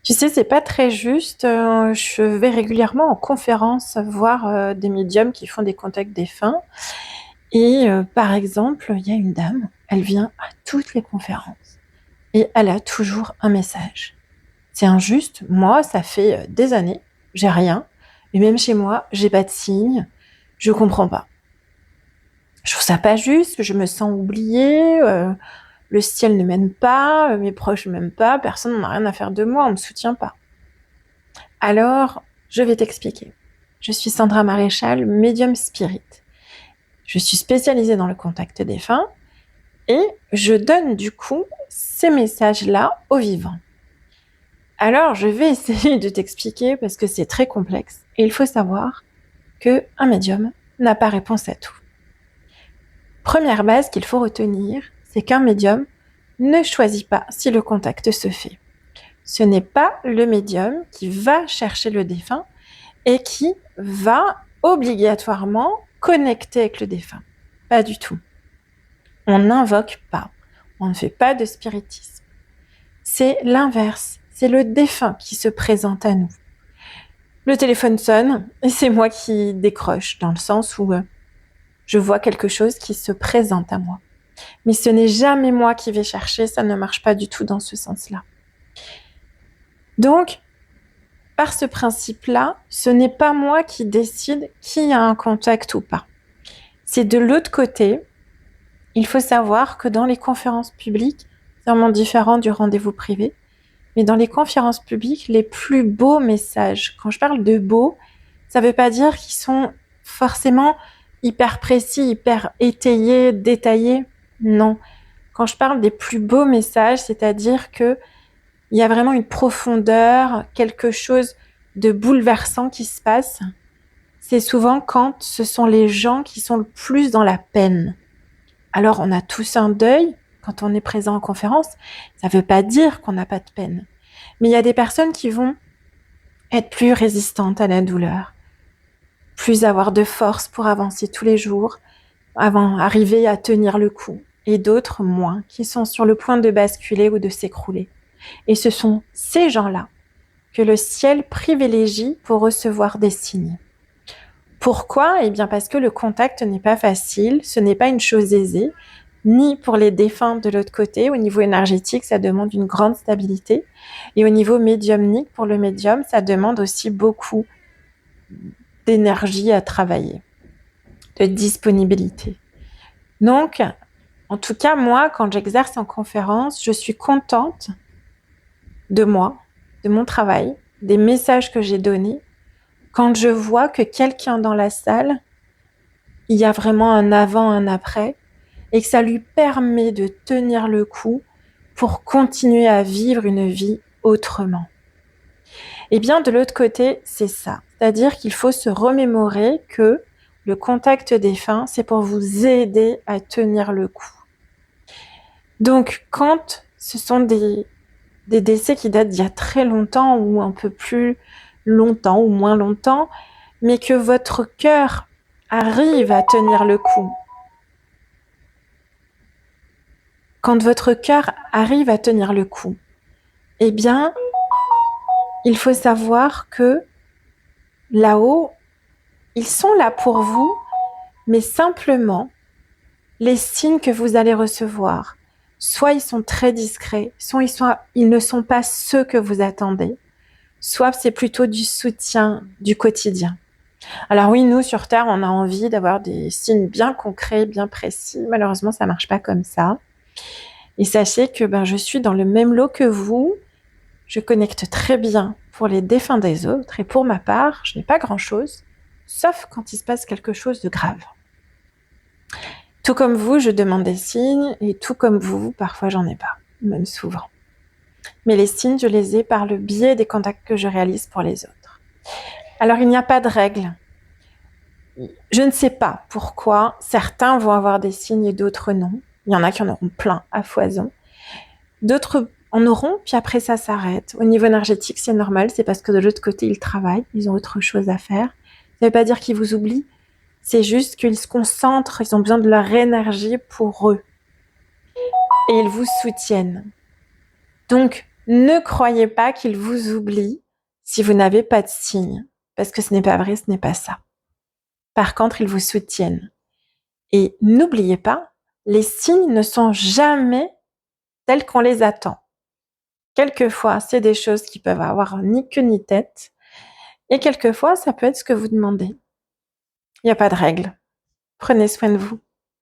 Tu sais, c'est pas très juste. Je vais régulièrement en conférence voir des médiums qui font des contacts défunts. Et par exemple, il y a une dame, elle vient à toutes les conférences et elle a toujours un message. C'est injuste. Moi, ça fait des années, j'ai rien. Et même chez moi, j'ai pas de signe. Je comprends pas. Je trouve ça pas juste. Je me sens oubliée. Le ciel ne m'aime pas. Mes proches ne m'aiment pas. Personne n'en a rien à faire de moi. On me soutient pas. Alors, je vais t'expliquer. Je suis Sandra Maréchal, médium spirit. Je suis spécialisée dans le contact défunt et je donne du coup ces messages-là aux vivants. Alors, je vais essayer de t'expliquer parce que c'est très complexe et il faut savoir qu'un médium n'a pas réponse à tout. Première base qu'il faut retenir, c'est qu'un médium ne choisit pas si le contact se fait. Ce n'est pas le médium qui va chercher le défunt et qui va obligatoirement connecter avec le défunt. Pas du tout. On n'invoque pas. On ne fait pas de spiritisme. C'est l'inverse. C'est le défunt qui se présente à nous. Le téléphone sonne et c'est moi qui décroche, dans le sens où je vois quelque chose qui se présente à moi. Mais ce n'est jamais moi qui vais chercher, ça ne marche pas du tout dans ce sens-là. Donc, par ce principe-là, ce n'est pas moi qui décide qui a un contact ou pas. C'est de l'autre côté. Il faut savoir que dans les conférences publiques, c'est vraiment différent du rendez-vous privé, mais dans les conférences publiques, les plus beaux messages, quand je parle de beaux, ça ne veut pas dire qu'ils sont forcément hyper précis, hyper étayés, détaillés. Non. Quand je parle des plus beaux messages, c'est-à-dire qu'il y a vraiment une profondeur, quelque chose de bouleversant qui se passe. C'est souvent quand ce sont les gens qui sont le plus dans la peine. Alors, on a tous un deuil quand on est présent en conférence. Ça ne veut pas dire qu'on n'a pas de peine. Mais il y a des personnes qui vont être plus résistantes à la douleur, plus avoir de force pour avancer tous les jours, avant arriver à tenir le coup. Et d'autres moins, qui sont sur le point de basculer ou de s'écrouler. Et ce sont ces gens-là que le ciel privilégie pour recevoir des signes. Pourquoi ? Eh bien parce que le contact n'est pas facile, ce n'est pas une chose aisée, ni pour les défunts de l'autre côté. Au niveau énergétique, ça demande une grande stabilité. Et au niveau médiumnique, pour le médium, ça demande aussi beaucoup d'énergie à travailler, de disponibilité. Donc, en tout cas, moi, quand j'exerce en conférence, je suis contente de moi, de mon travail, des messages que j'ai donnés, quand je vois que quelqu'un dans la salle, il y a vraiment un avant, un après, et que ça lui permet de tenir le coup pour continuer à vivre une vie autrement. Et bien, de l'autre côté, c'est ça. C'est-à-dire qu'il faut se remémorer que le contact défunt, c'est pour vous aider à tenir le coup. Donc, quand ce sont des décès qui datent d'il y a très longtemps ou un peu plus longtemps ou moins longtemps, mais que votre cœur arrive à tenir le coup, quand votre cœur arrive à tenir le coup, eh bien, il faut savoir que là-haut, ils sont là pour vous, mais simplement, les signes que vous allez recevoir, soit ils sont très discrets, soit ils ne sont pas ceux que vous attendez, soit c'est plutôt du soutien du quotidien. Alors oui, nous, sur Terre, on a envie d'avoir des signes bien concrets, bien précis. Malheureusement, ça ne marche pas comme ça. Et sachez que je suis dans le même lot que vous. Je connecte très bien pour les défunts des autres. Et pour ma part, je n'ai pas grand-chose, sauf quand il se passe quelque chose de grave. Tout comme vous, je demande des signes. Et tout comme vous, parfois, j'en ai pas, même souvent. Mais les signes, je les ai par le biais des contacts que je réalise pour les autres. Alors, il n'y a pas de règle. Je ne sais pas pourquoi certains vont avoir des signes et d'autres non. Il y en a qui en auront plein à foison. D'autres en auront, puis après ça s'arrête. Au niveau énergétique, c'est normal, c'est parce que de l'autre côté, ils travaillent, ils ont autre chose à faire. Ça ne veut pas dire qu'ils vous oublient, c'est juste qu'ils se concentrent, ils ont besoin de leur énergie pour eux. Et ils vous soutiennent. Donc, Ne croyez pas qu'ils vous oublient si vous n'avez pas de signes, parce que ce n'est pas vrai, ce n'est pas ça. Par contre, ils vous soutiennent. Et n'oubliez pas, les signes ne sont jamais tels qu'on les attend. Quelquefois, c'est des choses qui peuvent avoir ni queue ni tête, et quelquefois, ça peut être ce que vous demandez. Il n'y a pas de règle. Prenez soin de vous.